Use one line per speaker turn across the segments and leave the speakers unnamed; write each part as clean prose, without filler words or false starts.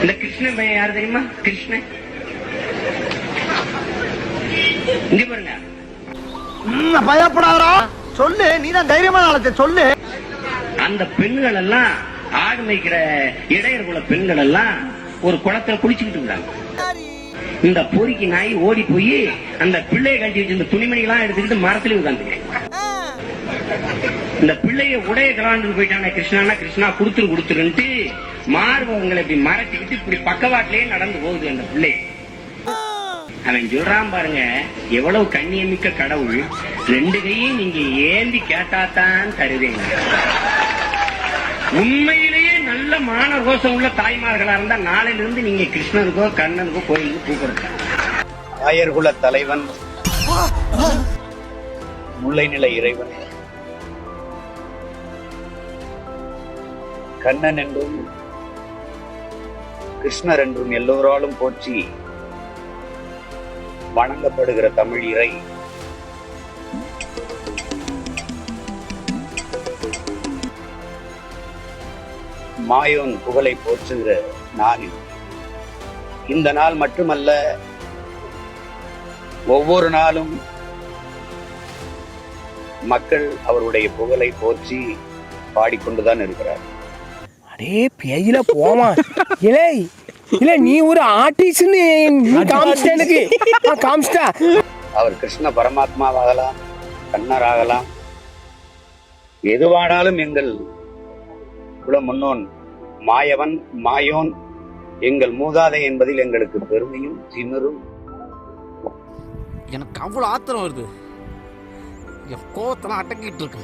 இந்த கிருஷ்ணன் பையன் யாரு தெரியுமா? கிருஷ்ணன் இங்க பாருங்க.
பயப்படாதா சொல்லு, நீதான் தைரியமான ஆளத்தை சொல்லு.
அந்த பெண்கள் எல்லாம் ஆடு மேய்க்கிற இடையர்குல பெண்கள் எல்லாம் ஒரு குளத்துல குளிச்சுக்கிட்டு இருந்தாங்க. இந்த பொறிக்கு நாய் ஓடி போய் அந்த பிள்ளைய கட்டி வச்சு இந்த துணிமணி எல்லாம் எடுத்துக்கிட்டு மரத்துல உட்காந்துக்கிறேன். இந்த பிள்ளைய உடைய கலாண்டு போயிட்டாங்க. கிருஷ்ணா கிருஷ்ணா குடுத்துருன்ட்டு மார்பவங்களை இப்படி மறைச்சிக்கிட்டு இப்படி பக்கவாட்டிலேயே நடந்து போகுது அந்த பிள்ளை. அவன் சொல்றான் பாருங்க, எவ்வளவு கண்ணியமிக்க கடவுள், 2 கையும் நீங்க ஏந்தி கேட்டாத்தான் தருவேங்க. உண்மையிலேயே நல்ல மான ரோசம் உள்ள தாய்மார்களா இருந்தா நாளையில இருந்து நீங்க கிருஷ்ணனுக்கோ கண்ணனுக்கோ கோயிலுக்கு கூப்பிடுங்க.
ஆயர்குல தலைவன், முல்லை நில இறைவன், கண்ணன் என்றும் கிருஷ்ணர் என்றும் எல்லோராலும் போற்றி வணங்கப்படுகிற தமிழ் இறை மாயோன் புகழை போற்றுகிற நாளில் இந்த நாள் மட்டுமல்ல, ஒவ்வொரு நாளும் மக்கள் அவருடைய புகழை போற்றி பாடிக்கொண்டுதான் இருக்கிறார்.
அடே பேஜில போமா இலே இல்ல, நீ ஒரு ஆர்டிஸ்ட்னு காமிச்சிட்ட எனக்கு. காமிச்சிட்டா.
அவர் கிருஷ்ண பரமாத்மாவாகலாம், கண்ணராகலாம், எதுவானாலும் எங்கள் குல முன்னோன் மாயவன் மாயோன் எங்கள் மூதாதை என்பதில் எங்களுக்கு பெருமையும் திமிரும்.
எனக்கு அவ்வளவு ஆத்திரம் வருது, என் கோவத்தெல்லாம் அடக்கிட்டு இருக்கு.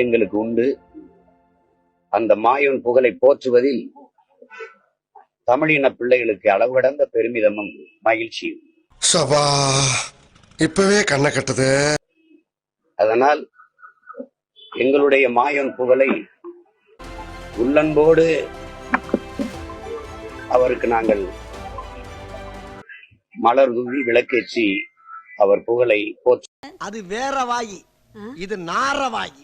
எங்களுக்கு உண்டு. அந்த மாயோன் புகழை போற்றுவதில் தமிழின பிள்ளைகளுக்கு அளவு கடந்த பெருமிதமும் மகிழ்ச்சியும்.
சபா இப்பவே கண்ண கட்டுது.
அதனால் எங்களுடைய மாயோன் புகழை உள்ளன்போடு அவருக்கு நாங்கள் மலர் தூவி விளக்கேற்றி அவர் புகழை போற்று.
அது வேற வாயி, இது நார வாயி.